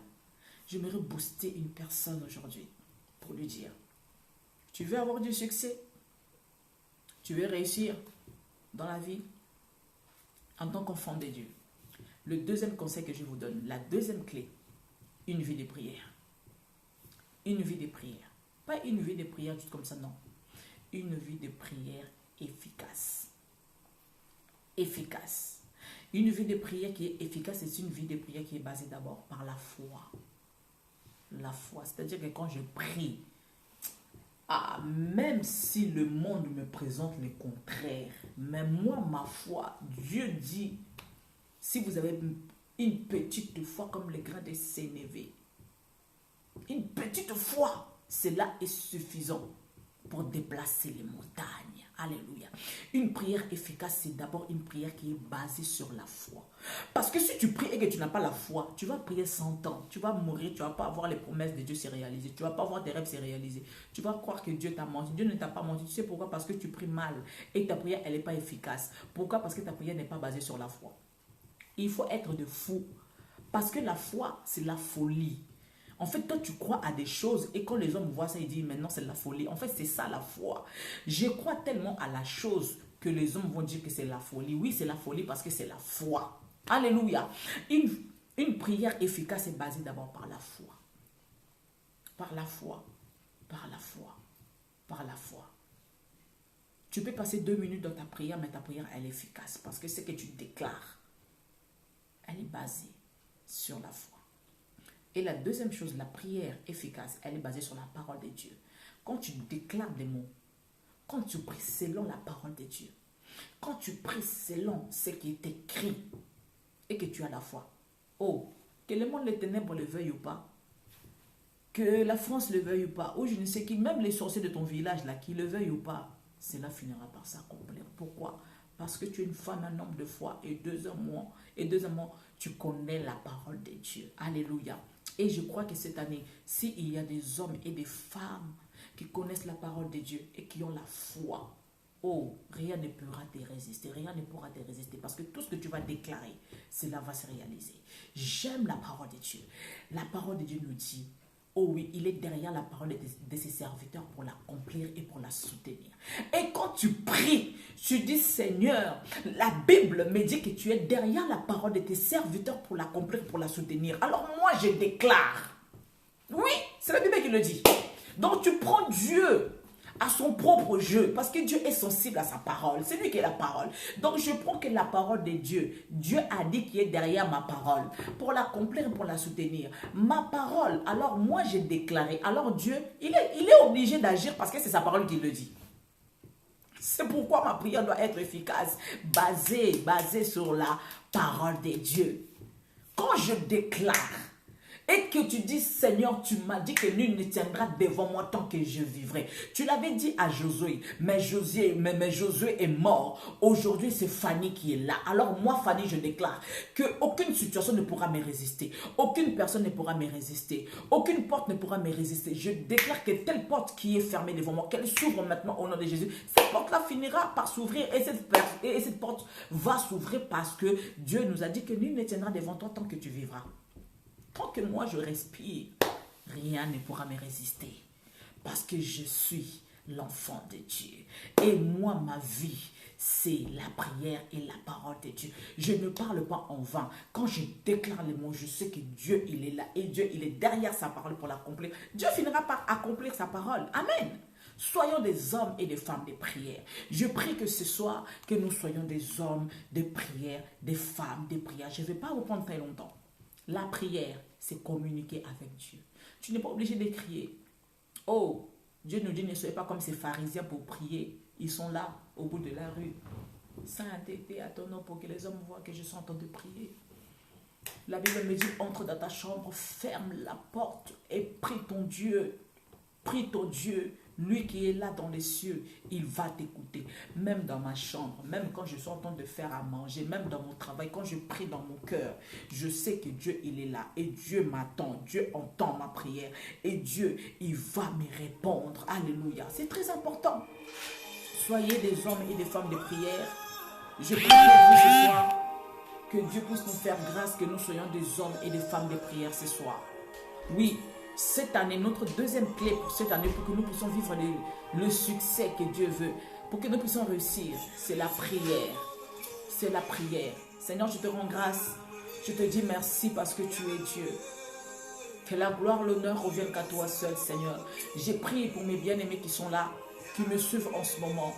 J'aimerais booster une personne aujourd'hui pour lui dire, tu veux avoir du succès? Tu veux réussir dans la vie en tant qu'enfant de Dieu? Le deuxième conseil que je vous donne, la deuxième clé, une vie de prière. Une vie de prière. Pas une vie de prière juste comme ça, non. Une vie de prière efficace. Efficace. Une vie de prière qui est efficace, c'est une vie de prière qui est basée d'abord par la foi. La foi. C'est-à-dire que quand je prie, même si le monde me présente le contraire, mais moi, ma foi, Dieu dit, si vous avez une petite foi comme le grain de sénévé, une petite foi, cela est suffisant. pour déplacer les montagnes. Alléluia. Une prière efficace, c'est d'abord une prière qui est basée sur la foi. Parce que si tu pries et que tu n'as pas la foi, tu vas prier 100 ans, tu vas mourir, tu ne vas pas avoir les promesses de Dieu se réaliser, tu ne vas pas avoir tes rêves se réaliser. Tu vas croire que Dieu t'a menti. Dieu ne t'a pas menti. Tu sais pourquoi? Parce que tu pries mal et ta prière, elle n'est pas efficace. Pourquoi? Parce que ta prière n'est pas basée sur la foi. Il faut être de fou. Parce que la foi, c'est la folie. En fait, toi, tu crois à des choses et quand les hommes voient ça, ils disent, maintenant, c'est de la folie. En fait, c'est ça la foi. Je crois tellement à la chose que les hommes vont dire que c'est la folie. Oui, c'est la folie parce que c'est la foi. Alléluia. Une prière efficace est basée d'abord par la foi. Par la foi. Par la foi. Par la foi. Tu peux passer 2 minutes dans ta prière, mais ta prière, elle est efficace parce que ce que tu déclares, elle est basée sur la foi. Et la deuxième chose, la prière efficace, elle est basée sur la parole de Dieu. Quand tu déclares des mots, quand tu pries selon la parole de Dieu, quand tu pries selon ce qui est écrit et que tu as la foi, oh, que le monde des ténèbres le veuille ou pas, que la France le veuille ou pas, ou je ne sais qui, même les sorciers de ton village là, qui le veuillent ou pas, cela finira par s'accomplir. Pourquoi? Parce que tu es une femme, un homme de foi, et deuxièmement, tu connais la parole de Dieu. Alléluia. Et je crois que cette année, s'il y a des hommes et des femmes qui connaissent la parole de Dieu et qui ont la foi, oh, rien ne pourra te résister, rien ne pourra te résister parce que tout ce que tu vas déclarer, cela va se réaliser. J'aime la parole de Dieu. La parole de Dieu nous dit, oh oui, il est derrière la parole de ses serviteurs pour l'accomplir et pour la soutenir. Et quand tu pries, tu dis, Seigneur, la Bible me dit que tu es derrière la parole de tes serviteurs pour l'accomplir, pour la soutenir. Alors moi, je déclare. Oui, c'est la Bible qui le dit. Donc tu prends Dieu à son propre jeu, parce que Dieu est sensible à sa parole. C'est lui qui est la parole. Donc je prends que la parole de Dieu, Dieu a dit qu'il est derrière ma parole, pour l'accomplir et pour la soutenir. Ma parole, alors moi j'ai déclaré, alors Dieu, il est obligé d'agir parce que c'est sa parole qui le dit. C'est pourquoi ma prière doit être efficace, basée sur la parole de Dieu. Quand je déclare, et que tu dis, Seigneur, tu m'as dit que nul ne tiendra devant moi tant que je vivrai. Tu l'avais dit à Josué, mais Josué est mort. Aujourd'hui, c'est Fanny qui est là. Alors moi, Fanny, je déclare qu'aucune situation ne pourra me résister. Aucune personne ne pourra me résister. Aucune porte ne pourra me résister. Je déclare que telle porte qui est fermée devant moi, qu'elle s'ouvre maintenant au nom de Jésus. Cette porte-là finira par s'ouvrir et cette porte va s'ouvrir parce que Dieu nous a dit que nul ne tiendra devant toi tant que tu vivras. Tant que moi je respire, rien ne pourra me résister. Parce que je suis l'enfant de Dieu. Et moi, ma vie, c'est la prière et la parole de Dieu. Je ne parle pas en vain. Quand je déclare les mots, je sais que Dieu, il est là. Et Dieu, il est derrière sa parole pour l'accomplir. Dieu finira par accomplir sa parole. Amen. Soyons des hommes et des femmes de prière. Je prie que ce soir, que nous soyons des hommes de prière, des femmes de prière. Je ne vais pas vous prendre très longtemps. La prière, c'est communiquer avec Dieu. Tu n'es pas obligé de crier. Oh, Dieu nous dit, ne soyez pas comme ces pharisiens pour prier. Ils sont là, au bout de la rue. Sainteté à ton nom pour que les hommes voient que je suis en train de prier. La Bible me dit, entre dans ta chambre, ferme la porte et prie ton Dieu. Prie ton Dieu. Lui qui est là dans les cieux, il va t'écouter. Même dans ma chambre, même quand je suis en train de faire à manger, même dans mon travail, quand je prie dans mon cœur, je sais que Dieu, il est là. Et Dieu m'attend. Dieu entend ma prière. Et Dieu, il va me répondre. Alléluia. C'est très important. Soyez des hommes et des femmes de prière. Je prie pour vous ce soir. Que Dieu puisse nous faire grâce, que nous soyons des hommes et des femmes de prière ce soir. Oui. Cette année, notre deuxième clé pour cette année, pour que nous puissions vivre le succès que Dieu veut, pour que nous puissions réussir, c'est la prière. C'est la prière. Seigneur, je te rends grâce. Je te dis merci parce que tu es Dieu. Que la gloire, l'honneur reviennent qu'à toi seul, Seigneur. J'ai prié pour mes bien-aimés qui sont là, qui me suivent en ce moment.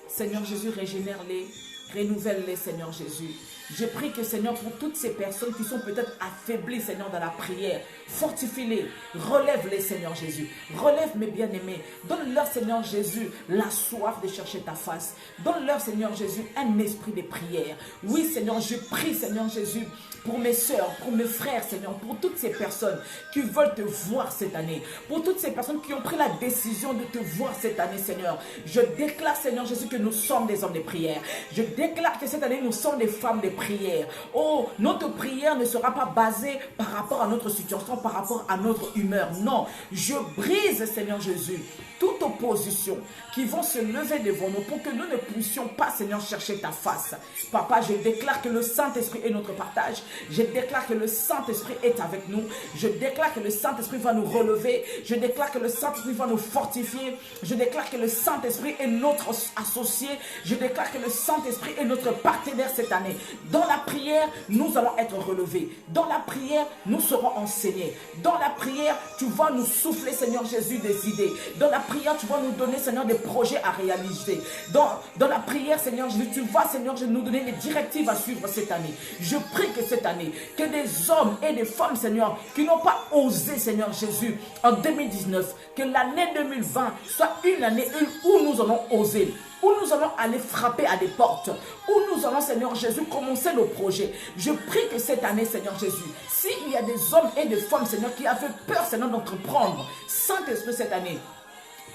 Seigneur Jésus, régénère-les, renouvelle-les, Seigneur Jésus. Je prie que, Seigneur, pour toutes ces personnes qui sont peut-être affaiblies, Seigneur, dans la prière, fortifie-les, relève-les, Seigneur Jésus. Relève mes bien-aimés. Donne-leur, Seigneur Jésus, la soif de chercher ta face. Donne-leur, Seigneur Jésus, un esprit de prière. Oui, Seigneur, je prie, Seigneur Jésus, pour mes soeurs, pour mes frères, Seigneur, pour toutes ces personnes qui veulent te voir cette année, pour toutes ces personnes qui ont pris la décision de te voir cette année, Seigneur. Je déclare, Seigneur Jésus, que nous sommes des hommes de prière. Je déclare que cette année, nous sommes des femmes de prière. Oh, notre prière ne sera pas basée par rapport à notre situation, par rapport à notre humeur. Non, je brise, Seigneur Jésus, toute opposition qui vont se lever devant nous pour que nous ne puissions pas, Seigneur, chercher ta face. Papa, je déclare que le Saint-Esprit est notre partage. Je déclare que le Saint-Esprit est avec nous. Je déclare que le Saint-Esprit va nous relever. Je déclare que le Saint-Esprit va nous fortifier. Je déclare que le Saint-Esprit est notre associé. Je déclare que le Saint-Esprit est notre partenaire cette année. Dans la prière, nous allons être relevés. Dans la prière, nous serons enseignés. Dans la prière, tu vas nous souffler, Seigneur Jésus, des idées. Dans la prière, tu vas nous donner, Seigneur, des projets à réaliser. Dans la prière, Seigneur Jésus, tu vas, Seigneur, nous donner des directives à suivre cette année. Je prie que cette année, que des hommes et des femmes, Seigneur, qui n'ont pas osé, Seigneur Jésus, en 2019, que l'année 2020 soit une année où nous allons oser, où nous allons aller frapper à des portes, où nous allons, Seigneur Jésus, commencer nos projets. Je prie que cette année, Seigneur Jésus, s'il y a des hommes et des femmes, Seigneur, qui avaient peur, Seigneur, d'entreprendre, Saint-Esprit, cette année,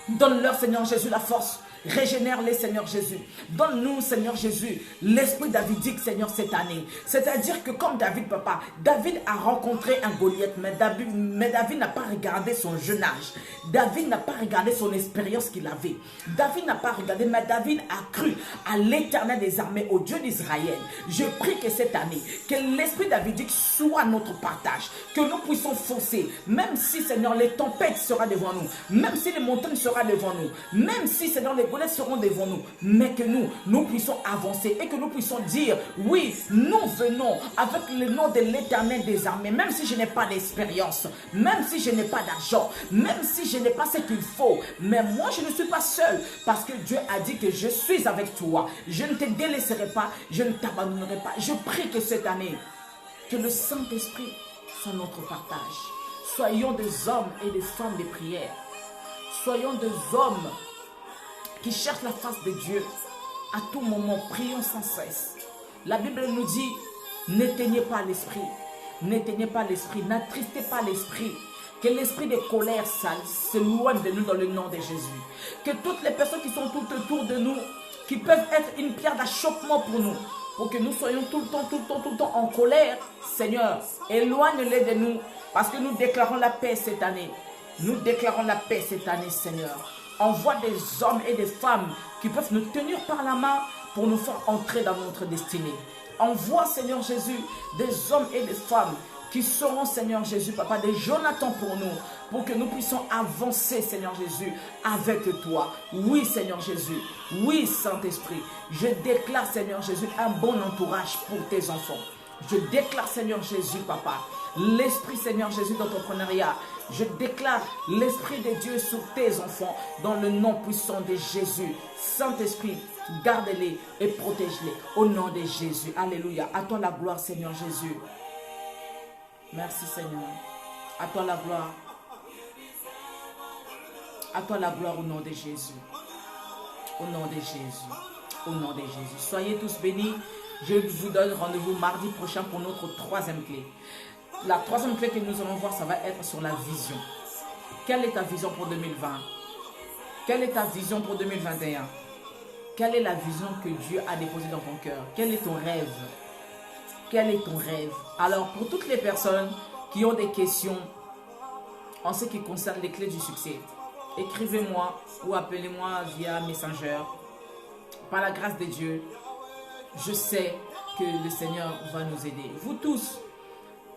donne-leur, Seigneur Jésus, la force. Régénère-les, Seigneur Jésus. Donne-nous, Seigneur Jésus, l'esprit davidique, Seigneur, cette année. C'est-à-dire que comme David, papa, David a rencontré un Goliath, mais David n'a pas regardé son jeune âge. David n'a pas regardé son expérience qu'il avait. David n'a pas regardé, mais David a cru à l'Éternel des armées, au Dieu d'Israël. Je prie que cette année, que l'esprit davidique soit notre partage, que nous puissions foncer, même si, Seigneur, les tempêtes seront devant nous, même si les montagnes seront devant nous, même si, Seigneur, les Goliaths seront devant nous, mais que nous puissions avancer et que nous puissions dire, oui, nous venons avec le nom de l'Éternel des armées, même si je n'ai pas d'expérience, même si je n'ai pas d'argent, même si je n'ai pas ce qu'il faut, mais moi je ne suis pas seul, parce que Dieu a dit que je suis avec toi, je ne te délaisserai pas, je ne t'abandonnerai pas. Je prie que cette année, que le Saint-Esprit soit notre partage. Soyons des hommes et des femmes de prière. Soyons des hommes qui cherchent la face de Dieu. À tout moment, prions sans cesse. La Bible nous dit, n'éteignez pas l'esprit. N'éteignez pas l'esprit. N'attristez pas l'esprit. Que l'esprit de colère s'éloigne de nous dans le nom de Jésus. Que toutes les personnes qui sont tout autour de nous, qui peuvent être une pierre d'achoppement pour nous, pour que nous soyons tout le temps en colère, Seigneur, éloigne-les de nous, parce que nous déclarons la paix cette année. Nous déclarons la paix cette année, Seigneur. Envoie des hommes et des femmes qui peuvent nous tenir par la main pour nous faire entrer dans notre destinée. Envoie, Seigneur Jésus, des hommes et des femmes qui seront, Seigneur Jésus, papa, des Jonathan pour nous, pour que nous puissions avancer, Seigneur Jésus, avec toi. Oui, Seigneur Jésus. Oui, Saint-Esprit. Je déclare, Seigneur Jésus, un bon entourage pour tes enfants. Je déclare, Seigneur Jésus, papa, l'esprit, Seigneur Jésus, d'entrepreneuriat. Je déclare l'esprit de Dieu sur tes enfants dans le nom puissant de Jésus. Saint-Esprit, garde-les et protège-les au nom de Jésus. Alléluia. À toi la gloire, Seigneur Jésus. Merci, Seigneur. À toi la gloire. À toi la gloire au nom de Jésus. Au nom de Jésus. Au nom de Jésus. Soyez tous bénis. Je vous donne rendez-vous mardi prochain pour notre troisième clé. La troisième clé que nous allons voir, ça va être sur la vision. Quelle est ta vision pour 2020? Quelle est ta vision pour 2021? Quelle est la vision que Dieu a déposée dans ton cœur? Quel est ton rêve? Quel est ton rêve? Alors, pour toutes les personnes qui ont des questions en ce qui concerne les clés du succès, écrivez-moi ou appelez-moi via Messenger. Par la grâce de Dieu, je sais que le Seigneur va nous aider. Vous tous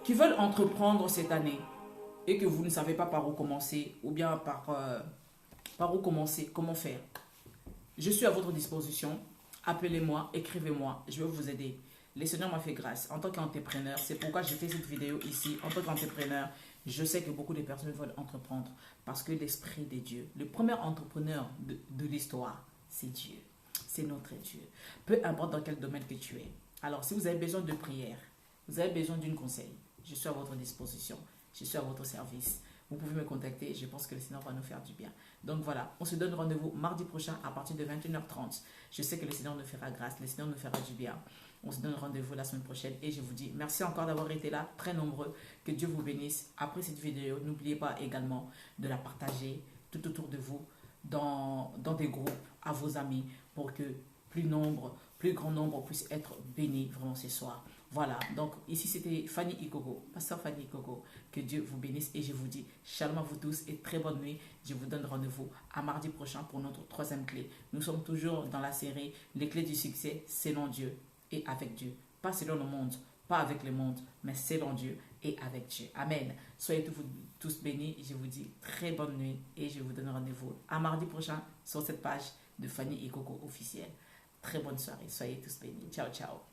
qui veulent entreprendre cette année et que vous ne savez pas par où commencer ou bien par où commencer, comment faire, je suis à votre disposition. Appelez-moi, écrivez-moi, je vais vous aider. Le Seigneur m'a fait grâce en tant qu'entrepreneur. C'est pourquoi j'ai fait cette vidéo ici. En tant qu'entrepreneur, je sais que beaucoup de personnes veulent entreprendre parce que l'Esprit de Dieu, le premier entrepreneur de l'histoire, c'est Dieu. C'est notre Dieu. Peu importe dans quel domaine que tu es. Alors, si vous avez besoin de prière, vous avez besoin d'un conseil, je suis à votre disposition, je suis à votre service. Vous pouvez me contacter, je pense que le Seigneur va nous faire du bien. Donc voilà, on se donne rendez-vous mardi prochain à partir de 21h30. Je sais que le Seigneur nous fera grâce, le Seigneur nous fera du bien. On se donne rendez-vous la semaine prochaine et je vous dis merci encore d'avoir été là, très nombreux. Que Dieu vous bénisse. Après cette vidéo, n'oubliez pas également de la partager tout autour de vous, dans des groupes, à vos amis, pour que plus grand nombre puisse être béni vraiment ce soir. Voilà, donc ici c'était Fanny Ikogo, pasteur Fanny Ikogo. Que Dieu vous bénisse et je vous dis shalom à vous tous et très bonne nuit. Je vous donne rendez-vous à mardi prochain pour notre troisième clé. Nous sommes toujours dans la série Les clés du succès selon Dieu et avec Dieu. Pas selon le monde, pas avec le monde, mais selon Dieu et avec Dieu. Amen. Soyez tous bénis. Je vous dis très bonne nuit et je vous donne rendez-vous à mardi prochain sur cette page de Fanny Ikogo officielle. Très bonne soirée. Soyez tous bénis. Ciao, ciao.